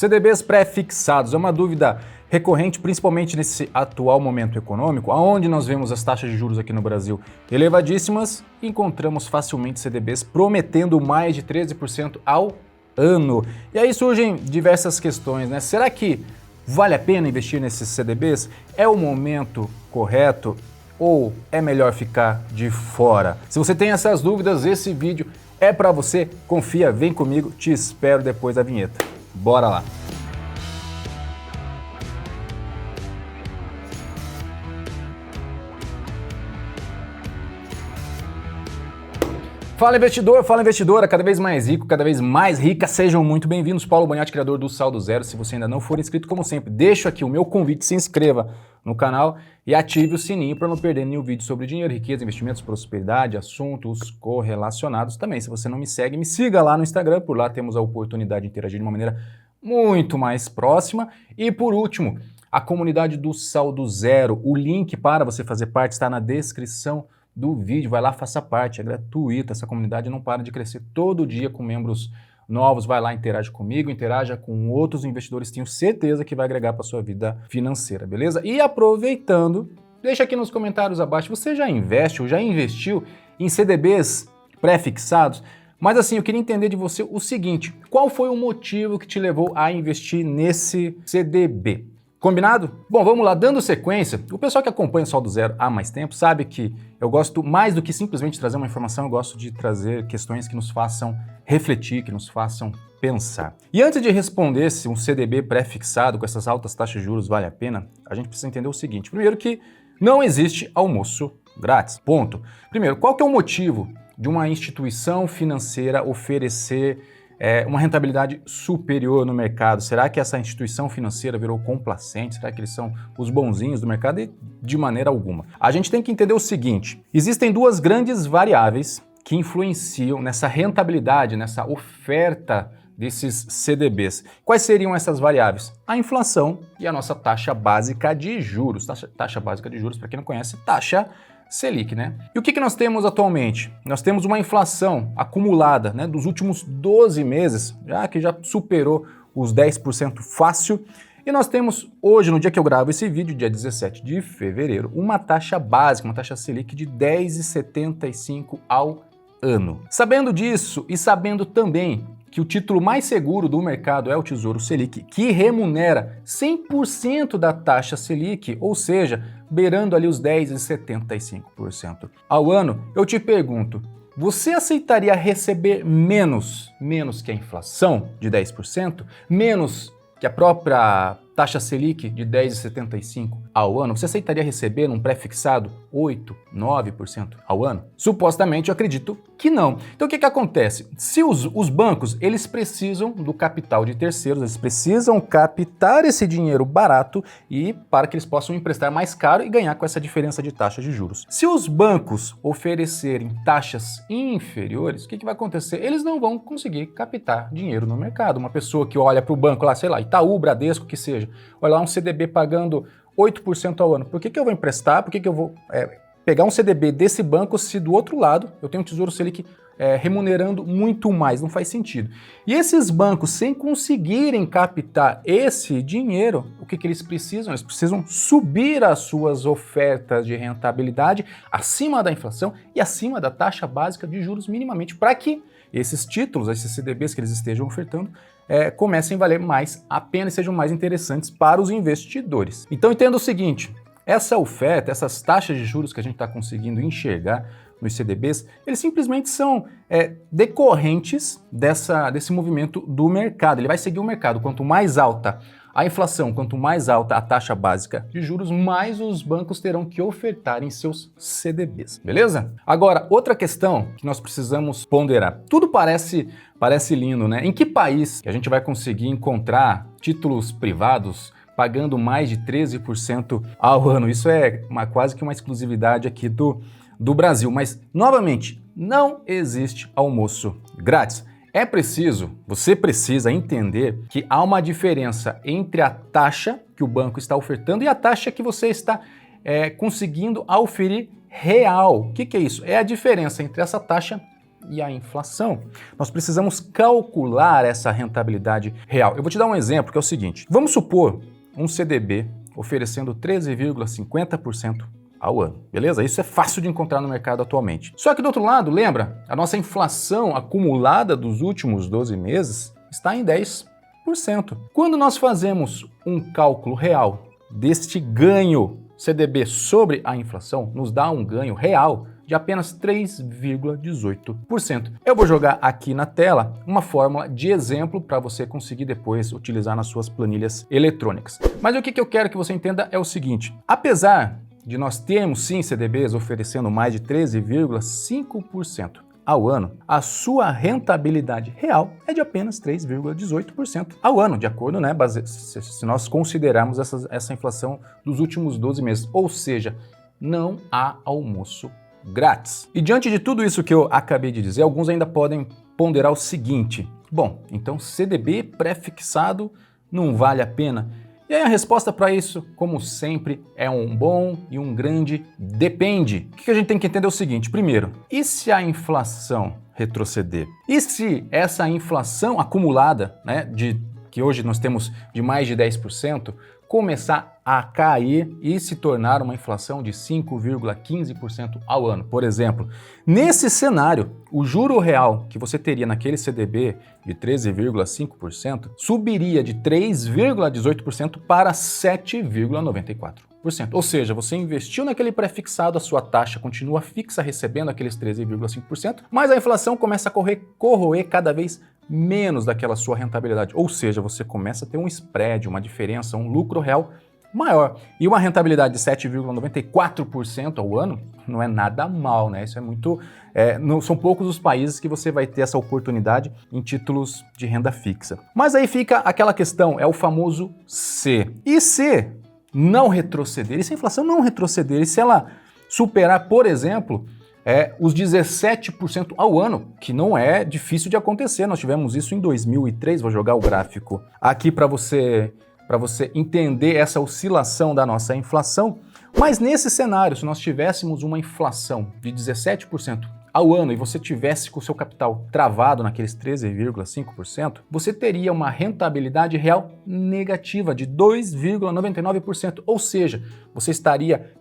CDBs pré-fixados é uma dúvida recorrente, principalmente nesse atual momento econômico, onde nós vemos as taxas de juros aqui no Brasil elevadíssimas, encontramos facilmente CDBs prometendo mais de 13% ao ano. E aí surgem diversas questões, né? Será que vale a pena investir nesses CDBs? É o momento correto ou é melhor ficar de fora? Se você tem essas dúvidas, esse vídeo é para você. Confia, vem comigo, te espero depois da vinheta. Bora lá! Fala investidor, fala investidora, cada vez mais rico, cada vez mais rica, sejam muito bem-vindos. Paulo Bonatti, criador do Saldo Zero. Se você ainda não for inscrito, como sempre, deixo aqui o meu convite, se inscreva no canal e ative o sininho para não perder nenhum vídeo sobre dinheiro, riqueza, investimentos, prosperidade, assuntos correlacionados. Também, se você não me segue, me siga lá no Instagram, por lá temos a oportunidade de interagir de uma maneira muito mais próxima. E por último, a comunidade do Saldo Zero, o link para você fazer parte está na descrição do vídeo, vai lá, faça parte, é gratuita, essa comunidade não para de crescer todo dia com membros novos, vai lá, interage comigo, interaja com outros investidores, tenho certeza que vai agregar para a sua vida financeira, beleza? E aproveitando, deixa aqui nos comentários abaixo, você já investe ou já investiu em CDBs pré-fixados? Mas assim, eu queria entender de você o seguinte, qual foi o motivo que te levou a investir nesse CDB? Combinado? Bom, vamos lá, dando sequência, o pessoal que acompanha o Saldo Zero há mais tempo sabe que eu gosto mais do que simplesmente trazer uma informação, eu gosto de trazer questões que nos façam refletir, que nos façam pensar. E antes de responder se um CDB pré-fixado com essas altas taxas de juros vale a pena, a gente precisa entender o seguinte, primeiro que não existe almoço grátis, ponto. Primeiro, qual que é o motivo de uma instituição financeira oferecer uma rentabilidade superior no mercado? Será que essa instituição financeira virou complacente? Será que eles são os bonzinhos do mercado? E de maneira alguma. A gente tem que entender o seguinte, existem duas grandes variáveis que influenciam nessa rentabilidade, nessa oferta desses CDBs. Quais seriam essas variáveis? A inflação e a nossa taxa básica de juros. Taxa básica de juros, para quem não conhece, taxa Selic, né? E o que nós temos atualmente? Nós temos uma inflação acumulada, né, dos últimos 12 meses, que já superou os 10% fácil, e nós temos hoje, no dia que eu gravo esse vídeo, dia 17 de fevereiro, uma taxa básica, uma taxa Selic de 10,75 ao ano. Sabendo disso e sabendo também que o título mais seguro do mercado é o Tesouro Selic, que remunera 100% da taxa Selic, ou seja, beirando ali os 10,75% ao ano, eu te pergunto, você aceitaria receber menos que a inflação de 10%, menos que a própria taxa Selic de 10,75% ao ano? Você aceitaria receber num pré-fixado 8%, 9% ao ano? Supostamente eu acredito que não. Então o que acontece? Se os bancos, eles precisam do capital de terceiros, eles precisam captar esse dinheiro barato e para que eles possam emprestar mais caro e ganhar com essa diferença de taxa de juros. Se os bancos oferecerem taxas inferiores, o que vai acontecer? Eles não vão conseguir captar dinheiro no mercado. Uma pessoa que olha para o banco lá, sei lá, Itaú, Bradesco, que seja, olha lá um CDB pagando 8% ao ano. Por que eu vou emprestar? Por que eu vou pegar um CDB desse banco se do outro lado eu tenho um Tesouro Selic remunerando muito mais? Não faz sentido. E esses bancos, sem conseguirem captar esse dinheiro, o que eles precisam? Eles precisam subir as suas ofertas de rentabilidade acima da inflação e acima da taxa básica de juros minimamente, para que esses títulos, esses CDBs que eles estejam ofertando, comecem a valer mais a pena e sejam mais interessantes para os investidores. Então entenda o seguinte, essa oferta, essas taxas de juros que a gente está conseguindo enxergar nos CDBs, eles simplesmente são decorrentes desse movimento do mercado. Ele vai seguir o mercado. Quanto mais alta a inflação, quanto mais alta a taxa básica de juros, mais os bancos terão que ofertar em seus CDBs, beleza? Agora, outra questão que nós precisamos ponderar. Tudo parece lindo, né? Em que país que a gente vai conseguir encontrar títulos privados pagando mais de 13% ao ano? Isso é quase que uma exclusividade aqui do Brasil. Mas, novamente, não existe almoço grátis. Você precisa entender que há uma diferença entre a taxa que o banco está ofertando e a taxa que você está conseguindo oferir real. O que é isso? É a diferença entre essa taxa e a inflação. Nós precisamos calcular essa rentabilidade real. Eu vou te dar um exemplo, que é o seguinte. Vamos supor um CDB oferecendo 13,50% ao ano, beleza? Isso é fácil de encontrar no mercado atualmente. Só que do outro lado, lembra? A nossa inflação acumulada dos últimos 12 meses está em 10%. Quando nós fazemos um cálculo real deste ganho CDB sobre a inflação, nos dá um ganho real de apenas 3,18%. Eu vou jogar aqui na tela uma fórmula de exemplo para você conseguir depois utilizar nas suas planilhas eletrônicas. Mas o que eu quero que você entenda é o seguinte: apesar de nós termos sim CDBs oferecendo mais de 13,5% ao ano, a sua rentabilidade real é de apenas 3,18% ao ano, de acordo, né, se nós considerarmos essa inflação dos últimos 12 meses. Ou seja, não há almoço grátis. E diante de tudo isso que eu acabei de dizer, alguns ainda podem ponderar o seguinte: bom, então CDB pré-fixado não vale a pena? E aí a resposta para isso, como sempre, é um bom e um grande depende. O que a gente tem que entender é o seguinte: primeiro, e se a inflação retroceder? E se essa inflação acumulada, né, que hoje nós temos de mais de 10%, começar a cair e se tornar uma inflação de 5,15% ao ano? Por exemplo, nesse cenário, o juro real que você teria naquele CDB de 13,5% subiria de 3,18% para 7,94%. Ou seja, você investiu naquele pré-fixado, a sua taxa continua fixa recebendo aqueles 13,5%, mas a inflação começa a corroer cada vez menos daquela sua rentabilidade. Ou seja, você começa a ter um spread, uma diferença, um lucro real maior. E uma rentabilidade de 7,94% ao ano não é nada mal, né? Isso é muito... são poucos os países que você vai ter essa oportunidade em títulos de renda fixa. Mas aí fica aquela questão, é o famoso se. E se não retroceder? E se a inflação não retroceder? E se ela superar, por exemplo, os 17% ao ano, que não é difícil de acontecer? Nós tivemos isso em 2003, vou jogar o gráfico aqui para você entender essa oscilação da nossa inflação. Mas nesse cenário, se nós tivéssemos uma inflação de 17% ao ano e você tivesse com o seu capital travado naqueles 13,5%, você teria uma rentabilidade real negativa de 2,99%. Ou seja, você estaria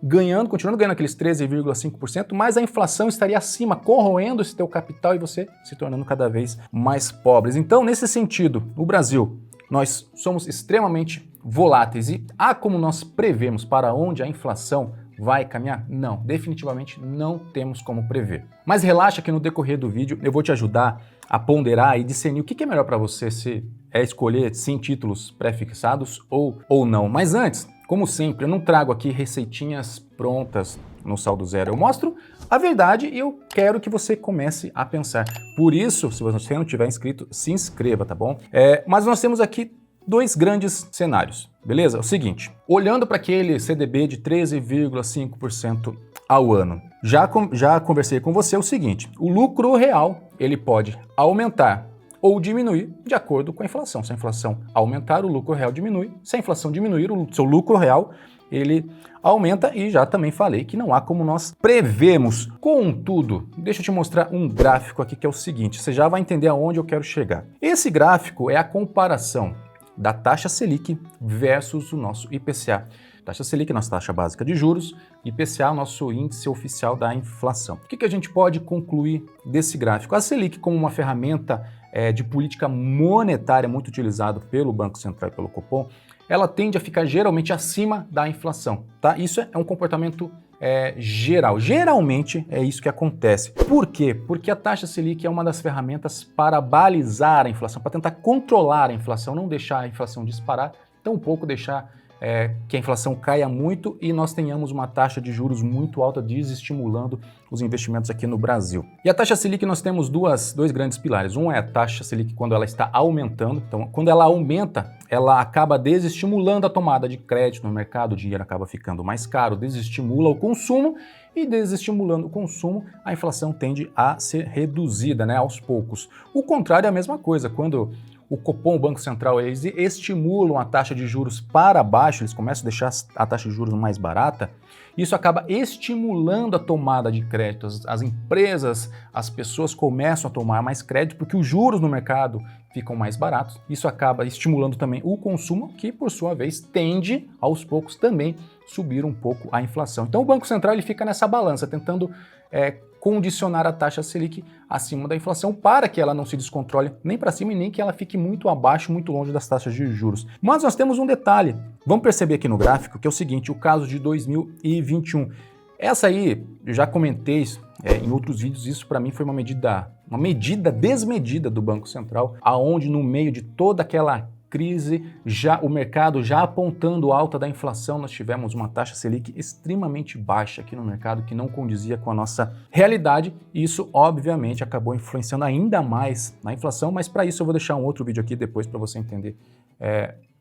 continuando ganhando aqueles 13,5%, mas a inflação estaria acima, corroendo esse teu capital e você se tornando cada vez mais pobres. Então, nesse sentido, o Brasil, nós somos extremamente voláteis e há como nós prevemos para onde a inflação vai caminhar? Não, definitivamente não temos como prever. Mas relaxa que no decorrer do vídeo eu vou te ajudar a ponderar e discernir o que é melhor para você, se é escolher sim títulos pré-fixados ou não. Mas antes, como sempre, eu não trago aqui receitinhas prontas no Saldo Zero. Eu mostro a verdade e eu quero que você comece a pensar. Por isso, se você não tiver inscrito, se inscreva, tá bom? Mas nós temos aqui dois grandes cenários, beleza? É o seguinte, olhando para aquele CDB de 13,5% ao ano, já conversei com você o seguinte: o lucro real ele pode aumentar ou diminuir de acordo com a inflação. Se a inflação aumentar, o lucro real diminui. Se a inflação diminuir, o seu lucro real ele aumenta, e já também falei que não há como nós prevemos. Contudo, deixa eu te mostrar um gráfico aqui que é o seguinte, você já vai entender aonde eu quero chegar. Esse gráfico é a comparação da taxa Selic versus o nosso IPCA. Taxa Selic, nossa taxa básica de juros, IPCA, nosso índice oficial da inflação. O que a gente pode concluir desse gráfico? A Selic, como uma ferramenta de política monetária muito utilizado pelo Banco Central e pelo Copom, ela tende a ficar geralmente acima da inflação, tá? Isso é um comportamento geral. Geralmente é isso que acontece. Por quê? Porque a taxa Selic é uma das ferramentas para balizar a inflação, para tentar controlar a inflação, não deixar a inflação disparar, tampouco deixar que a inflação caia muito e nós tenhamos uma taxa de juros muito alta, desestimulando os investimentos aqui no Brasil. E a taxa Selic nós temos dois grandes pilares. Um é a taxa Selic quando ela está aumentando. Então, quando ela aumenta, ela acaba desestimulando a tomada de crédito no mercado, o dinheiro acaba ficando mais caro, desestimula o consumo, e desestimulando o consumo, a inflação tende a ser reduzida, né, aos poucos. O contrário é a mesma coisa, quando o Copom, o Banco Central, eles estimulam a taxa de juros para baixo, eles começam a deixar a taxa de juros mais barata, isso acaba estimulando a tomada de crédito. As empresas, as pessoas começam a tomar mais crédito porque os juros no mercado ficam mais baratos. Isso acaba estimulando também o consumo, que por sua vez tende aos poucos também subir um pouco a inflação. Então o Banco Central ele fica nessa balança, tentando condicionar a taxa Selic acima da inflação para que ela não se descontrole nem para cima e nem que ela fique muito abaixo, muito longe das taxas de juros. Mas nós temos um detalhe. Vamos perceber aqui no gráfico que é o seguinte, o caso de 2021. Essa aí, eu já comentei em outros vídeos, isso para mim foi uma medida desmedida do Banco Central, aonde no meio de toda aquela crise, o mercado já apontando alta da inflação, nós tivemos uma taxa Selic extremamente baixa aqui no mercado, que não condizia com a nossa realidade, e isso obviamente acabou influenciando ainda mais na inflação, mas para isso eu vou deixar um outro vídeo aqui depois para você entender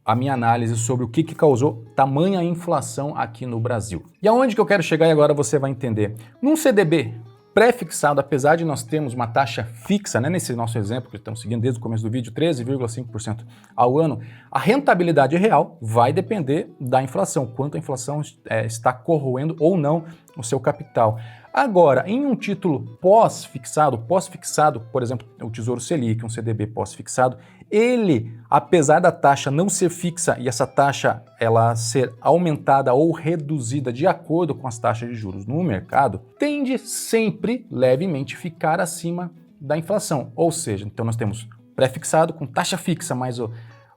a minha análise sobre o que causou tamanha inflação aqui no Brasil. E aonde que eu quero chegar e agora você vai entender. Num CDB pré-fixado, apesar de nós termos uma taxa fixa, né, nesse nosso exemplo que estamos seguindo desde o começo do vídeo, 13,5% ao ano, a rentabilidade real vai depender da inflação, quanto a inflação está corroendo ou não o seu capital. Agora, em um título pós-fixado, por exemplo, o Tesouro Selic, um CDB pós-fixado, ele, apesar da taxa não ser fixa e essa taxa ela ser aumentada ou reduzida de acordo com as taxas de juros no mercado, tende sempre levemente ficar acima da inflação. Ou seja, então nós temos pré-fixado com taxa fixa, mais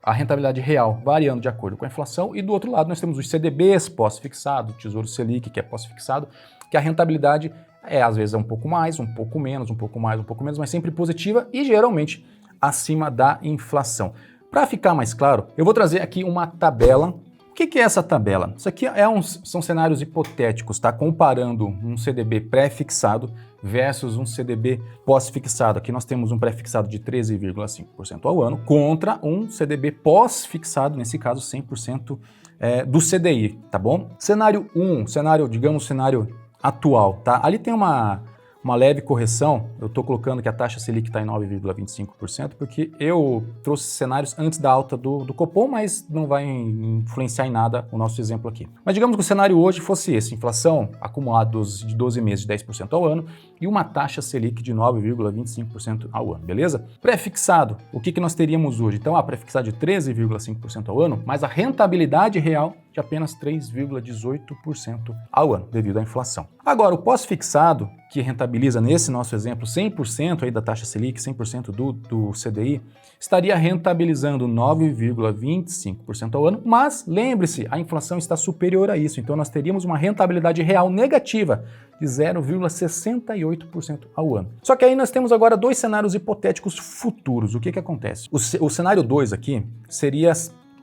a rentabilidade real variando de acordo com a inflação, e do outro lado nós temos os CDBs pós-fixado, Tesouro Selic, que é pós-fixado, que a rentabilidade às vezes um pouco mais, um pouco menos, um pouco mais, um pouco menos, mas sempre positiva e geralmente acima da inflação. Para ficar mais claro, eu vou trazer aqui uma tabela. O que é essa tabela? Isso aqui são cenários hipotéticos, tá? Comparando um CDB pré-fixado versus um CDB pós-fixado. Aqui nós temos um pré-fixado de 13,5% ao ano contra um CDB pós-fixado, nesse caso 100% do CDI, tá bom? Cenário 1, digamos cenário atual, tá? Ali tem uma leve correção, eu estou colocando que a taxa Selic está em 9,25%, porque eu trouxe cenários antes da alta do Copom, mas não vai influenciar em nada o nosso exemplo aqui. Mas digamos que o cenário hoje fosse esse, inflação acumulada de 12 meses de 10% ao ano e uma taxa Selic de 9,25% ao ano, beleza? Pré-fixado, o que nós teríamos hoje? Então, pré-fixado de 13,5% ao ano, mas a rentabilidade real de apenas 3,18% ao ano, devido à inflação. Agora, o pós-fixado, que rentabiliza nesse nosso exemplo 100% aí da taxa Selic, 100% do CDI, estaria rentabilizando 9,25% ao ano, mas lembre-se, a inflação está superior a isso, então nós teríamos uma rentabilidade real negativa de 0,68% ao ano. Só que aí nós temos agora dois cenários hipotéticos futuros. O que acontece? O cenário 2 aqui seria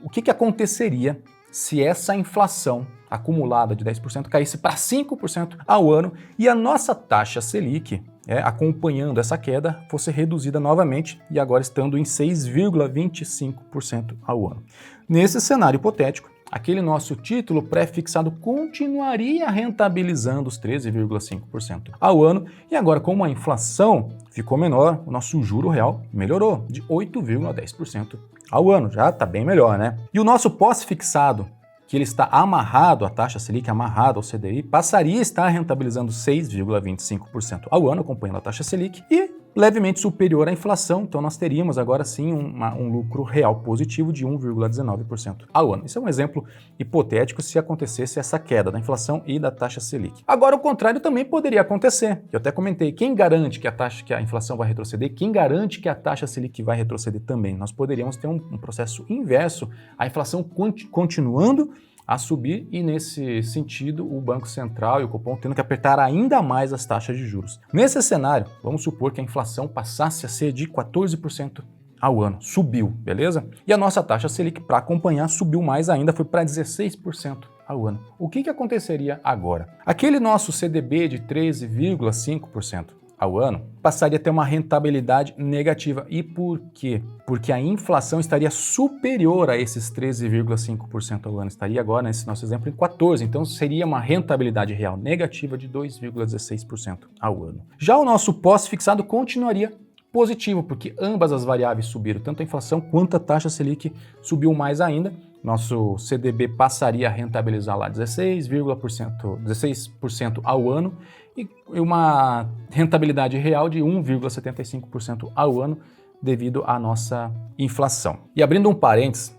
o que aconteceria se essa inflação acumulada de 10% caísse para 5% ao ano e a nossa taxa Selic, acompanhando essa queda, fosse reduzida novamente e agora estando em 6,25% ao ano. Nesse cenário hipotético, aquele nosso título pré-fixado continuaria rentabilizando os 13,5% ao ano e agora, como a inflação ficou menor, o nosso juro real melhorou de 8,10% ao ano. Já está bem melhor, né? E o nosso pós-fixado, que ele está amarrado à taxa Selic, amarrado ao CDI, passaria a estar rentabilizando 6,25% ao ano, acompanhando a taxa Selic, e levemente superior à inflação, então nós teríamos agora sim um lucro real positivo de 1,19% ao ano. Isso é um exemplo hipotético se acontecesse essa queda da inflação e da taxa Selic. Agora, o contrário também poderia acontecer. Eu até comentei, quem garante que a inflação vai retroceder? Quem garante que a taxa Selic vai retroceder também? Nós poderíamos ter um processo inverso, a inflação continuando a subir e, nesse sentido, o Banco Central e o Copom tendo que apertar ainda mais as taxas de juros. Nesse cenário, vamos supor que a inflação passasse a ser de 14% ao ano. Subiu, beleza? E a nossa taxa Selic, para acompanhar, subiu mais ainda, foi para 16% ao ano. O que aconteceria agora? Aquele nosso CDB de 13,5% ao ano passaria a ter uma rentabilidade negativa. E por quê? Porque a inflação estaria superior a esses 13,5% ao ano. Estaria agora, nesse nosso exemplo, em 14%. Então seria uma rentabilidade real negativa de 2,16% ao ano. Já o nosso pós-fixado continuaria positivo, porque ambas as variáveis subiram, tanto a inflação quanto a taxa Selic subiu mais ainda. Nosso CDB passaria a rentabilizar lá 16% ao ano e uma rentabilidade real de 1,75% ao ano devido à nossa inflação. E abrindo um parênteses,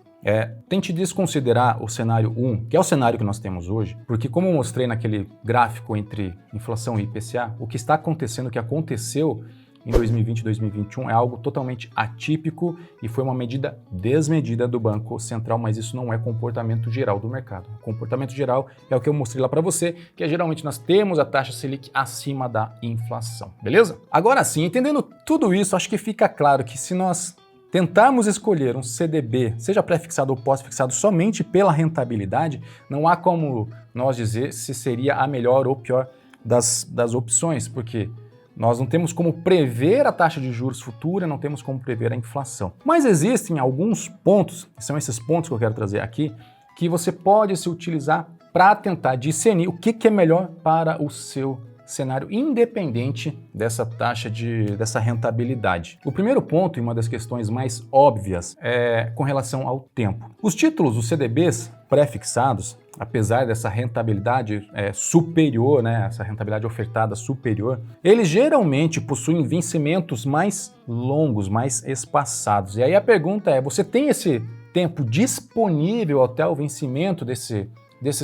tente desconsiderar o cenário 1, que é o cenário que nós temos hoje, porque como eu mostrei naquele gráfico entre inflação e IPCA, o que está acontecendo, o que aconteceu em 2020 e 2021 é algo totalmente atípico e foi uma medida desmedida do Banco Central, mas isso não é comportamento geral do mercado. O comportamento geral é o que eu mostrei lá para você, que é geralmente nós temos a taxa Selic acima da inflação, beleza? Agora sim, entendendo tudo isso, acho que fica claro que se nós tentarmos escolher um CDB, seja pré-fixado ou pós-fixado, somente pela rentabilidade, não há como nós dizer se seria a melhor ou pior das opções, porque nós não temos como prever a taxa de juros futura, não temos como prever a inflação. Mas existem alguns pontos, são esses pontos que eu quero trazer aqui, que você pode se utilizar para tentar discernir o que é melhor para o seu cenário, independente dessa taxa dessa rentabilidade. O primeiro ponto, e uma das questões mais óbvias, é com relação ao tempo. Os títulos, os CDBs pré-fixados, apesar dessa rentabilidade superior, né, essa rentabilidade ofertada superior, eles geralmente possuem vencimentos mais longos, mais espaçados. E aí a pergunta é, você tem esse tempo disponível até o vencimento desse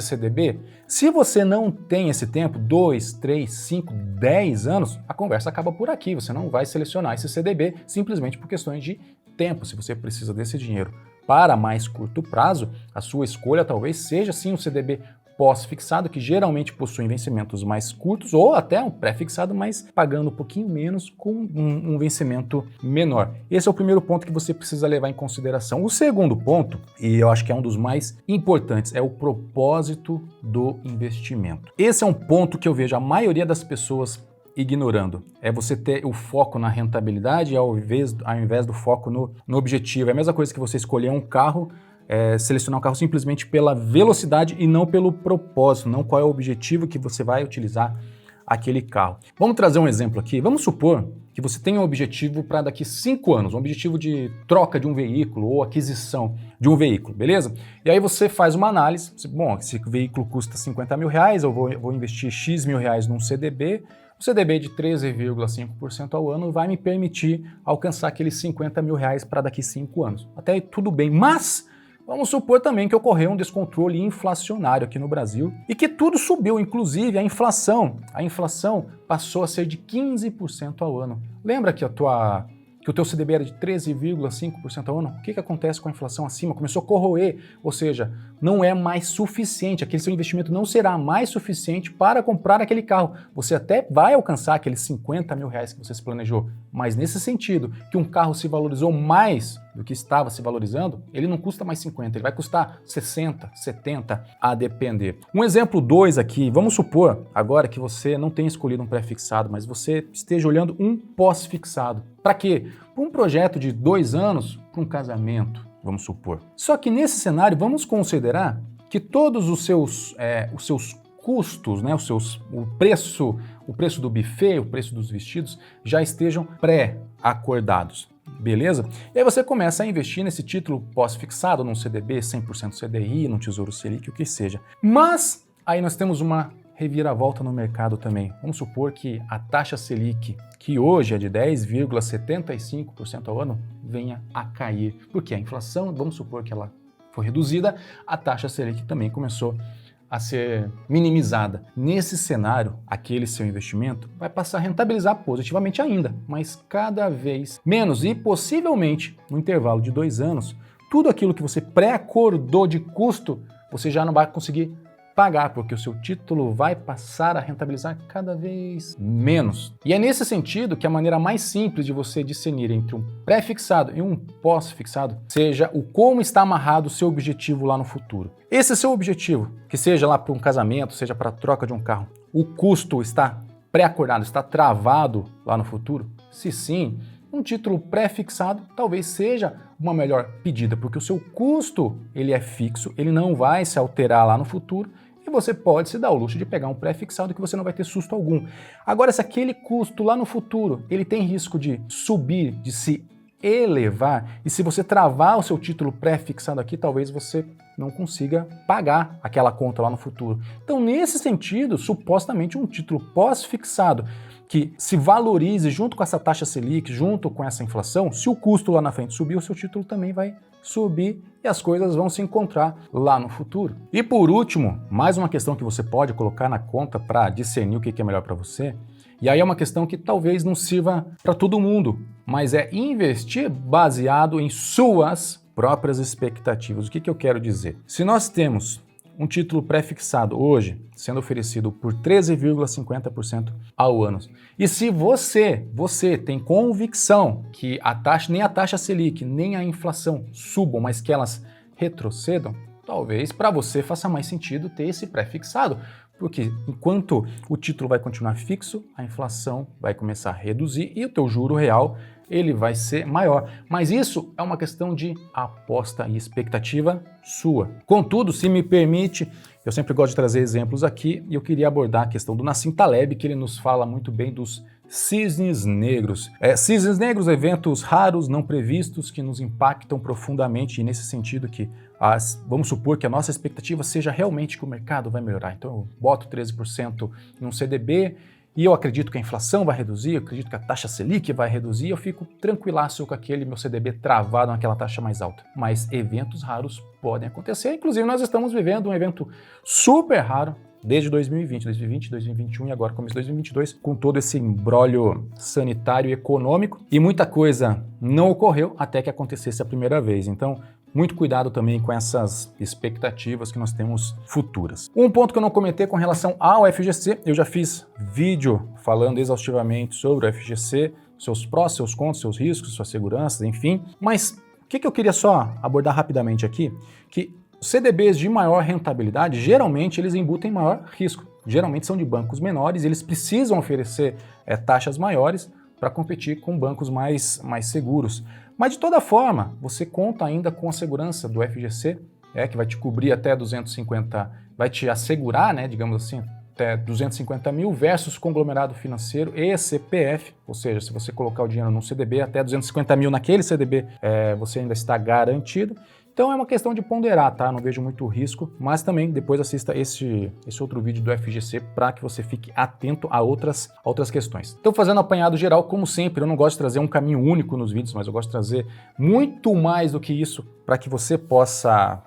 CDB? Se você não tem esse tempo, 2, 3, 5, 10 anos, a conversa acaba por aqui. Você não vai selecionar esse CDB simplesmente por questões de tempo. Se você precisa desse dinheiro para mais curto prazo, a sua escolha talvez seja sim um CDB pós-fixado, que geralmente possui vencimentos mais curtos, ou até um pré-fixado, mas pagando um pouquinho menos com um vencimento menor. Esse é o primeiro ponto que você precisa levar em consideração. O segundo ponto, e eu acho que é um dos mais importantes, é o propósito do investimento. Esse é um ponto que eu vejo a maioria das pessoas ignorando. É você ter o foco na rentabilidade ao invés do foco no objetivo. É a mesma coisa que você escolher um carro, selecionar um carro simplesmente pela velocidade e não pelo propósito, não qual é o objetivo que você vai utilizar aquele carro. Vamos trazer um exemplo aqui. Vamos supor que você tenha um objetivo para daqui 5 anos, um objetivo de troca de um veículo ou aquisição de um veículo, beleza? E aí você faz uma análise, bom, esse veículo custa 50 mil reais, eu vou investir X mil reais num CDB, o CDB de 13,5% ao ano vai me permitir alcançar aqueles 50 mil reais para daqui 5 anos. Até aí tudo bem, mas vamos supor também que ocorreu um descontrole inflacionário aqui no Brasil e que tudo subiu, inclusive a inflação. A inflação passou a ser de 15% ao ano. Lembra que o teu CDB era de 13,5% ao ano? O que acontece com a inflação acima? Começou a corroer, ou seja, não é mais suficiente, aquele seu investimento não será mais suficiente para comprar aquele carro. Você até vai alcançar aqueles 50 mil reais que você se planejou, mas nesse sentido, que um carro se valorizou mais do que estava se valorizando, ele não custa mais 50, ele vai custar 60, 70, a depender. Um exemplo 2 aqui, vamos supor agora que você não tenha escolhido um pré-fixado, mas você esteja olhando um pós-fixado. Para quê? Para um projeto de 2 anos, para um casamento, vamos supor. Só que nesse cenário, vamos considerar que todos os seus custos, né, o preço do buffet, o preço dos vestidos, já estejam pré-acordados. Beleza? E aí você começa a investir nesse título pós-fixado, num CDB, 100% CDI, num Tesouro Selic, o que seja. Mas aí nós temos uma reviravolta no mercado também. Vamos supor que a taxa Selic, que hoje é de 10,75% ao ano, venha a cair. Porque a inflação, vamos supor que ela foi reduzida, a taxa Selic também começou a ser minimizada. Nesse cenário, aquele seu investimento vai passar a rentabilizar positivamente ainda, mas cada vez menos e possivelmente, no intervalo de 2 anos, tudo aquilo que você pré-acordou de custo, você já não vai conseguir pagar, porque o seu título vai passar a rentabilizar cada vez menos. E é nesse sentido que a maneira mais simples de você discernir entre um pré-fixado e um pós-fixado seja o como está amarrado o seu objetivo lá no futuro. Esse seu objetivo, que seja lá para um casamento, seja para a troca de um carro, o custo está pré-acordado, está travado lá no futuro? Se sim, um título pré-fixado talvez seja uma melhor pedida, porque o seu custo ele é fixo, ele não vai se alterar lá no futuro, e e você pode se dar o luxo de pegar um pré-fixado que você não vai ter susto algum. Agora, se aquele custo lá no futuro, ele tem risco de subir, de se elevar, e se você travar o seu título pré-fixado aqui, talvez você não consiga pagar aquela conta lá no futuro. Então, nesse sentido, supostamente um título pós-fixado que se valorize junto com essa taxa Selic, junto com essa inflação, se o custo lá na frente subir, o seu título também vai subir e as coisas vão se encontrar lá no futuro. E por último, mais uma questão que você pode colocar na conta para discernir o que é melhor para você. E aí é uma questão que talvez não sirva para todo mundo, mas é investir baseado em suas próprias expectativas. O que eu quero dizer? Se nós temos um título pré-fixado hoje sendo oferecido por 13,50% ao ano, e se você tem convicção que nem a taxa Selic, nem a inflação subam, mas que elas retrocedam, talvez para você faça mais sentido ter esse pré-fixado. Porque enquanto o título vai continuar fixo, a inflação vai começar a reduzir e o teu juro real ele vai ser maior. Mas isso é uma questão de aposta e expectativa sua. Contudo, se me permite, eu sempre gosto de trazer exemplos aqui e eu queria abordar a questão do Nassim Taleb, que ele nos fala muito bem dos cisnes negros. Cisnes negros, eventos raros, não previstos, que nos impactam profundamente, e nesse sentido que vamos supor que a nossa expectativa seja realmente que o mercado vai melhorar. Então eu boto 13% num CDB e eu acredito que a inflação vai reduzir, eu acredito que a taxa Selic vai reduzir, eu fico tranquilaço com aquele meu CDB travado naquela taxa mais alta. Mas eventos raros podem acontecer, inclusive nós estamos vivendo um evento super raro, desde 2020, 2021 e agora começo de 2022, com todo esse imbróglio sanitário e econômico, e muita coisa não ocorreu até que acontecesse a primeira vez. Então, muito cuidado também com essas expectativas que nós temos futuras. Um ponto que eu não comentei com relação ao FGC, eu já fiz vídeo falando exaustivamente sobre o FGC, seus prós, seus contras, seus riscos, suas seguranças, enfim. Mas o que eu queria só abordar rapidamente aqui, que CDBs de maior rentabilidade, geralmente eles embutem maior risco. Geralmente são de bancos menores, eles precisam oferecer taxas maiores para competir com bancos mais seguros. Mas de toda forma, você conta ainda com a segurança do FGC, que vai te cobrir até 250, vai te assegurar, né, digamos assim, até 250 mil versus conglomerado financeiro e CPF, ou seja, se você colocar o dinheiro num CDB, até 250 mil naquele CDB, você ainda está garantido. Então é uma questão de ponderar, tá? Não vejo muito risco, mas também depois assista esse outro vídeo do FGC para que você fique atento a outras questões. Então, fazendo apanhado geral, como sempre, eu não gosto de trazer um caminho único nos vídeos, mas eu gosto de trazer muito mais do que isso para que você possa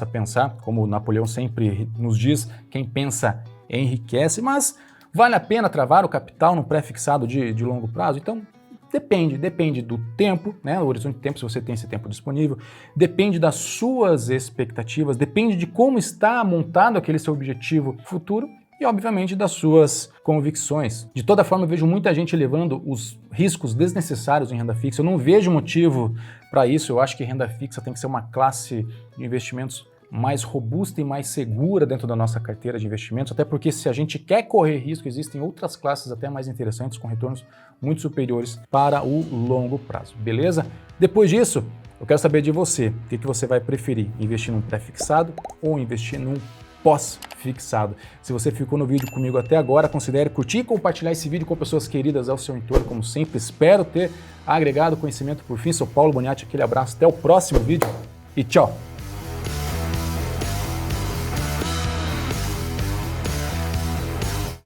pensar, como o Napoleão sempre nos diz, quem pensa enriquece, mas vale a pena travar o capital no pré-fixado de longo prazo? Então, depende do tempo, né, o horizonte de tempo, se você tem esse tempo disponível, depende das suas expectativas, depende de como está montado aquele seu objetivo futuro e, obviamente, das suas convicções. De toda forma, eu vejo muita gente levando os riscos desnecessários em renda fixa. Eu não vejo motivo para isso. Eu acho que renda fixa tem que ser uma classe de investimentos mais robusta e mais segura dentro da nossa carteira de investimentos, até porque se a gente quer correr risco, existem outras classes até mais interessantes com retornos muito superiores para o longo prazo, beleza? Depois disso, eu quero saber de você, o que você vai preferir, investir num pré-fixado ou investir num pós-fixado? Se você ficou no vídeo comigo até agora, considere curtir e compartilhar esse vídeo com pessoas queridas ao seu entorno, como sempre, espero ter agregado conhecimento por fim. Sou Paulo Boniati, aquele abraço, até o próximo vídeo e tchau!